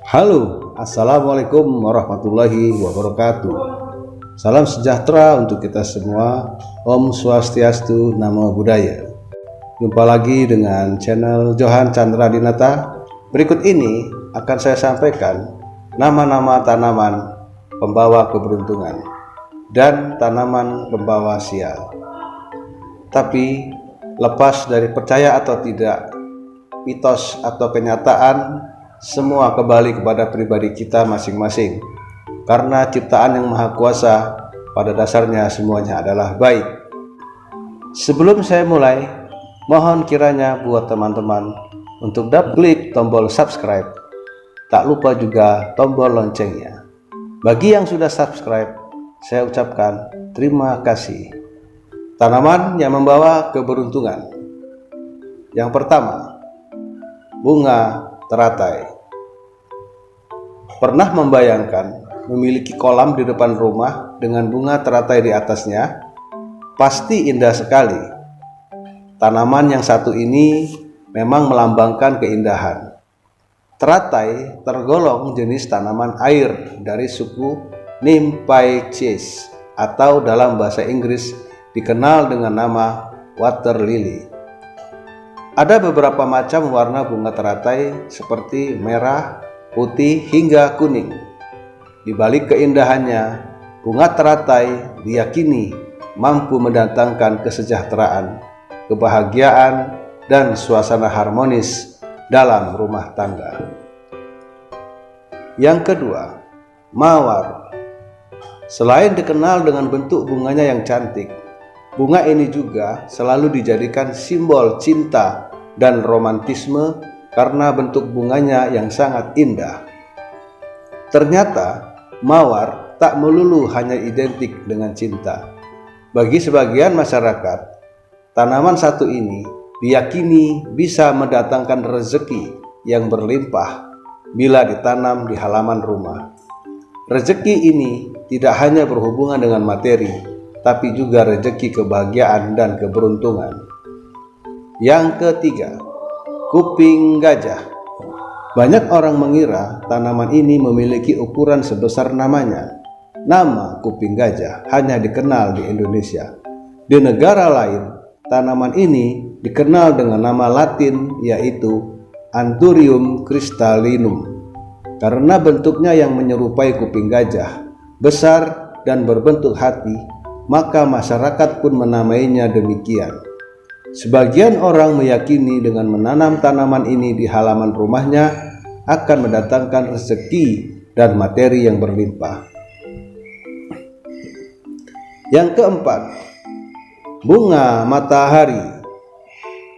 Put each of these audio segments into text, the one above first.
Halo, Assalamualaikum warahmatullahi wabarakatuh. Salam sejahtera untuk kita semua. Om Swastiastu, Namo Buddhaya. Jumpa lagi dengan channel Johan Chandra Dinata. Berikut ini akan saya sampaikan nama-nama tanaman pembawa keberuntungan dan tanaman pembawa sial. Tapi lepas dari percaya atau tidak, mitos atau kenyataan, semua kembali kepada pribadi kita masing-masing. Karena ciptaan yang maha kuasa pada dasarnya semuanya adalah baik. Sebelum saya mulai, mohon kiranya buat teman-teman untuk klik tombol subscribe. Tak lupa juga tombol loncengnya. Bagi yang sudah subscribe, saya ucapkan terima kasih. Tanaman yang membawa keberuntungan. Yang pertama, bunga teratai. Pernah membayangkan memiliki kolam di depan rumah dengan bunga teratai di atasnya? Pasti indah sekali. Tanaman yang satu ini memang melambangkan keindahan. Teratai tergolong jenis tanaman air dari suku Nymphaeaceae atau dalam bahasa Inggris dikenal dengan nama water lily. Ada beberapa macam warna bunga teratai seperti merah, putih, hingga kuning. Di balik keindahannya, bunga teratai diyakini mampu mendatangkan kesejahteraan, kebahagiaan, dan suasana harmonis dalam rumah tangga. Yang kedua, mawar. Selain dikenal dengan bentuk bunganya yang cantik, bunga ini juga selalu dijadikan simbol cinta dan romantisme karena bentuk bunganya yang sangat indah. Ternyata mawar tak melulu hanya identik dengan cinta. Bagi sebagian masyarakat, tanaman satu ini diyakini bisa mendatangkan rezeki yang berlimpah bila ditanam di halaman rumah. Rezeki ini tidak hanya berhubungan dengan materi, tapi juga rezeki kebahagiaan dan keberuntungan. Yang ketiga, kuping gajah. Banyak orang mengira tanaman ini memiliki ukuran sebesar namanya. Nama kuping gajah hanya dikenal di Indonesia. Di negara lain, tanaman ini dikenal dengan nama Latin yaitu Anthurium crystallinum. Karena bentuknya yang menyerupai kuping gajah, besar dan berbentuk hati, maka masyarakat pun menamainya demikian. Sebagian orang meyakini dengan menanam tanaman ini di halaman rumahnya akan mendatangkan rezeki dan materi yang berlimpah. Yang keempat, bunga matahari.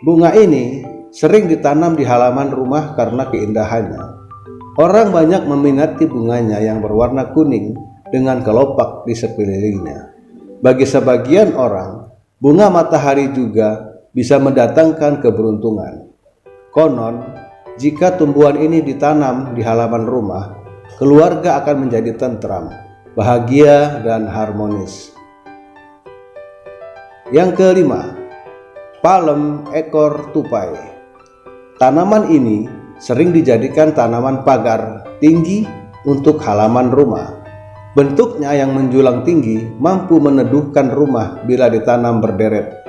Bunga ini sering ditanam di halaman rumah karena keindahannya. Orang banyak meminati bunganya yang berwarna kuning dengan kelopak di sekelilingnya. Bagi sebagian orang, bunga matahari juga bisa mendatangkan keberuntungan. Konon, jika tumbuhan ini ditanam di halaman rumah, keluarga akan menjadi tentram, bahagia, dan harmonis. Yang kelima, palem ekor tupai. Tanaman ini sering dijadikan tanaman pagar tinggi untuk halaman rumah. Bentuknya yang menjulang tinggi mampu meneduhkan rumah bila ditanam berderet.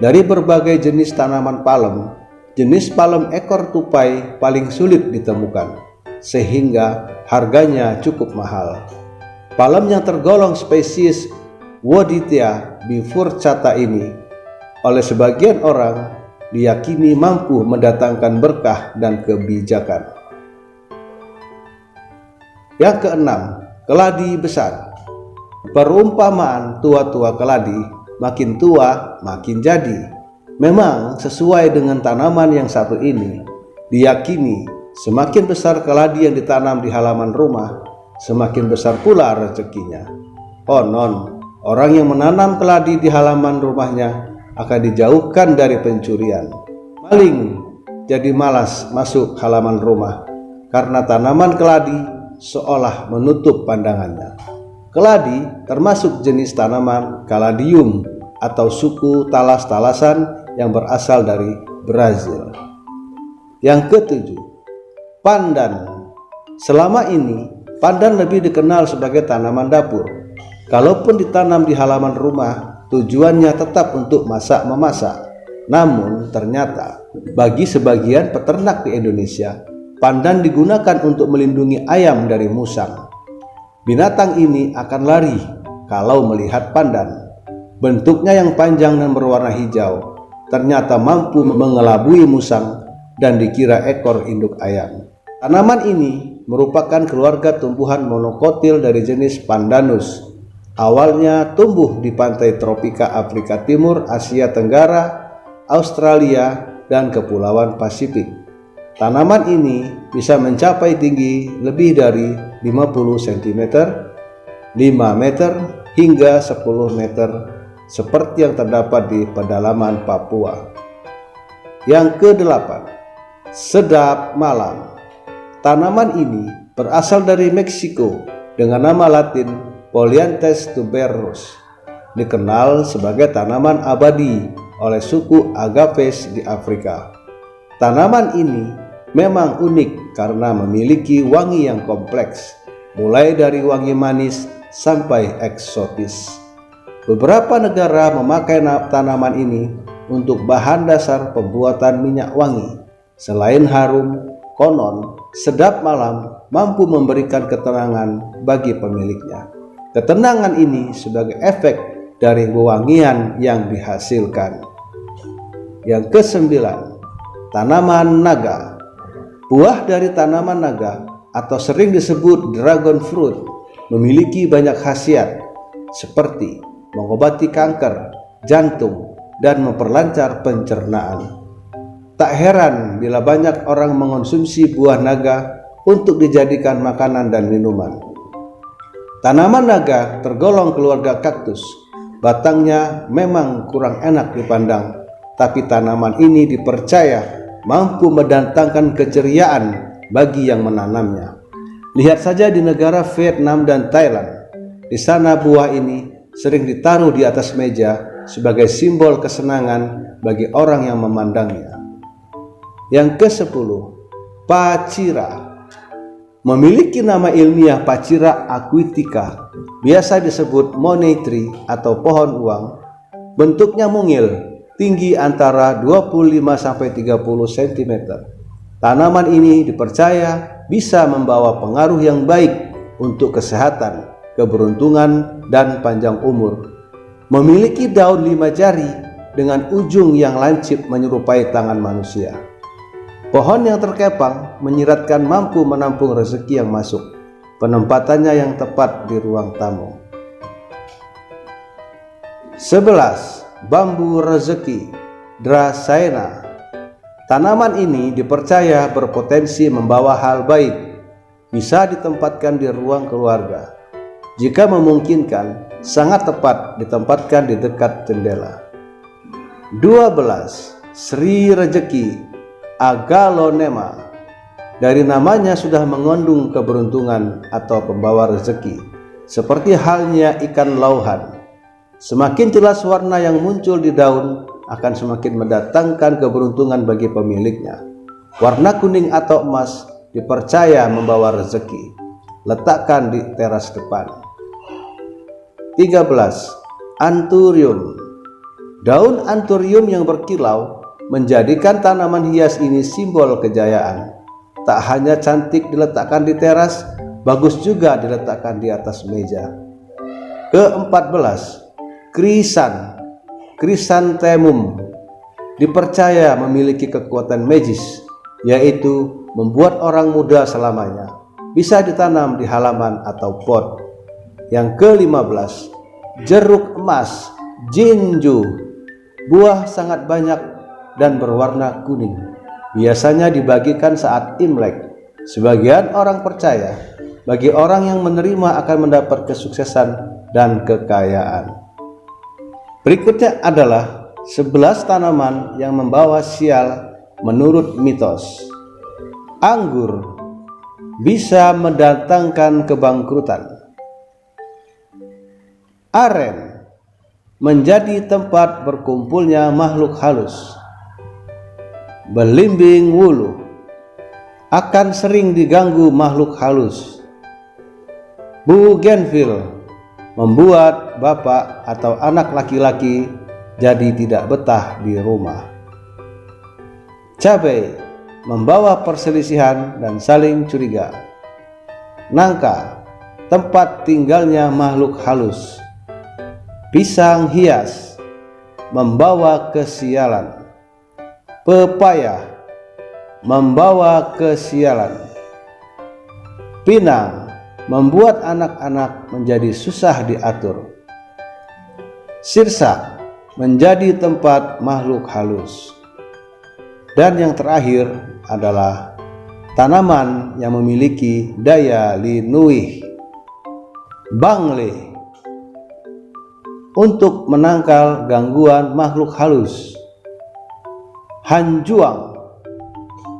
Dari berbagai jenis tanaman palem, jenis palem ekor tupai paling sulit ditemukan, sehingga harganya cukup mahal. Palem yang tergolong spesies Wodithia bifurcata ini oleh sebagian orang diyakini mampu mendatangkan berkah dan kebijakan. Yang keenam, keladi besar. Perumpamaan tua-tua keladi, makin tua makin jadi. Memang sesuai dengan tanaman yang satu ini, diyakini semakin besar keladi yang ditanam di halaman rumah, semakin besar pula rezekinya. Konon, orang yang menanam keladi di halaman rumahnya akan dijauhkan dari pencurian. Maling jadi malas masuk halaman rumah karena tanaman keladi seolah menutup pandangannya. Keladi termasuk jenis tanaman Caladium atau suku talas-talasan yang berasal dari Brazil. Yang ketujuh, pandan. Selama ini, pandan lebih dikenal sebagai tanaman dapur. Kalaupun ditanam di halaman rumah, tujuannya tetap untuk masak-memasak. Namun ternyata bagi sebagian peternak di Indonesia, pandan digunakan untuk melindungi ayam dari musang. Binatang ini akan lari kalau melihat pandan. Bentuknya yang panjang dan berwarna hijau ternyata mampu mengelabui musang dan dikira ekor induk ayam. Tanaman ini merupakan keluarga tumbuhan monokotil dari jenis Pandanus. Awalnya tumbuh di pantai tropika Afrika Timur, Asia Tenggara, Australia, dan Kepulauan Pasifik. Tanaman ini bisa mencapai tinggi lebih dari 50 cm, 5 meter, hingga 10 meter, seperti yang terdapat di pedalaman Papua. Yang ke-8, sedap malam. Tanaman ini berasal dari Meksiko dengan nama latin Polyanthus tuberose. Dikenal sebagai tanaman abadi oleh suku Agaves di Afrika. Tanaman ini memang unik karena memiliki wangi yang kompleks, mulai dari wangi manis sampai eksotis. Beberapa negara memakai tanaman ini untuk bahan dasar pembuatan minyak wangi. Selain harum, konon sedap malam mampu memberikan ketenangan bagi pemiliknya. Ketenangan ini sebagai efek dari wewangian yang dihasilkan. Yang ke-9, tanaman naga. Buah dari tanaman naga atau sering disebut dragon fruit memiliki banyak khasiat seperti mengobati kanker, jantung, dan memperlancar pencernaan. Tak heran bila banyak orang mengonsumsi buah naga untuk dijadikan makanan dan minuman. Tanaman naga tergolong keluarga kaktus. Batangnya memang kurang enak dipandang, tapi tanaman ini dipercaya mampu mendatangkan keceriaan bagi yang menanamnya. Lihat saja di negara Vietnam dan Thailand. Di sana buah ini sering ditaruh di atas meja sebagai simbol kesenangan bagi orang yang memandangnya. Yang ke-10, Pachira. Memiliki nama ilmiah Pachira aquatica, biasa disebut money tree atau pohon uang. Bentuknya mungil, tinggi antara 25-30 cm. Tanaman ini dipercaya bisa membawa pengaruh yang baik untuk kesehatan, keberuntungan, dan panjang umur. Memiliki daun 5 jari dengan ujung yang lancip menyerupai tangan manusia. Pohon yang terkepang menyiratkan mampu menampung rezeki yang masuk. Penempatannya yang tepat di ruang tamu. 11. Bambu rezeki, Dracaena. Tanaman ini dipercaya berpotensi membawa hal baik. Bisa ditempatkan di ruang keluarga. Jika memungkinkan, sangat tepat ditempatkan di dekat jendela. 12. Sri Rezeki, Aglaonema. Dari namanya sudah mengandung keberuntungan atau pembawa rezeki, seperti halnya ikan lauhan. Semakin jelas warna yang muncul di daun akan semakin mendatangkan keberuntungan bagi pemiliknya. Warna kuning atau emas dipercaya membawa rezeki. Letakkan di teras depan. 13. Anthurium. Daun anthurium yang berkilau menjadikan tanaman hias ini simbol kejayaan. Tak hanya cantik diletakkan di teras, bagus juga diletakkan di atas meja. Ke-14. Chrysanthemum dipercaya memiliki kekuatan magis, yaitu membuat orang muda selamanya. Bisa ditanam di halaman atau pot. Yang ke-15. Jeruk emas, Jinju. Buah sangat banyak dan berwarna kuning. Biasanya dibagikan saat Imlek. Sebagian orang percaya bagi orang yang menerima akan mendapat kesuksesan dan kekayaan. Berikutnya adalah 11 tanaman yang membawa sial menurut mitos. Anggur bisa mendatangkan kebangkrutan. Aren menjadi tempat berkumpulnya makhluk halus. Belimbing wulu akan sering diganggu makhluk halus. Bougainville membuat bapak atau anak laki-laki jadi tidak betah di rumah. Cabai membawa perselisihan dan saling curiga. Nangka, tempat tinggalnya makhluk halus. Pisang hias membawa kesialan. Pepaya membawa kesialan. Pinang membuat anak-anak menjadi susah diatur. Sirsak menjadi tempat makhluk halus. Dan yang terakhir adalah tanaman yang memiliki daya linuih. Bangle untuk menangkal gangguan makhluk halus. Hanjuang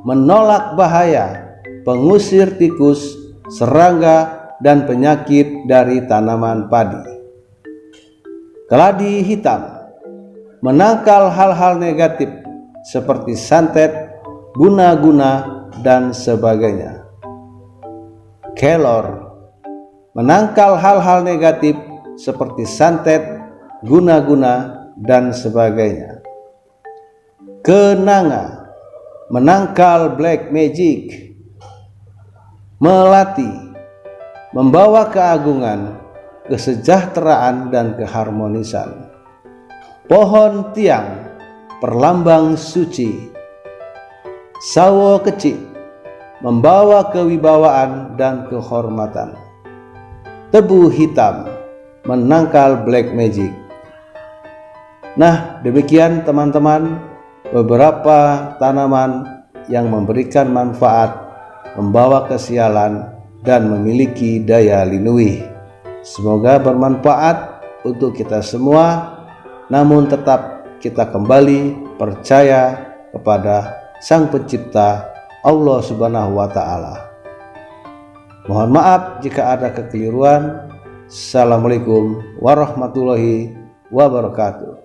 menolak bahaya, pengusir tikus, serangga, dan penyakit dari tanaman padi. Keladi hitam menangkal hal-hal negatif seperti santet, guna-guna, dan sebagainya. Kelor menangkal hal-hal negatif seperti santet, guna-guna, dan sebagainya. Kenanga menangkal black magic. Melati membawa keagungan, kesejahteraan, dan keharmonisan. Pohon tiang perlambang suci. Sawo kecil membawa kewibawaan dan kehormatan. Tebu hitam menangkal black magic. Nah, demikian teman-teman, beberapa tanaman yang memberikan manfaat, membawa kesialan, dan memiliki daya linuih. Semoga bermanfaat untuk kita semua, namun tetap kita kembali percaya kepada Sang Pencipta Allah Subhanahu wa Ta'ala. Mohon maaf jika ada kekeliruan. Assalamualaikum warahmatullahi wabarakatuh.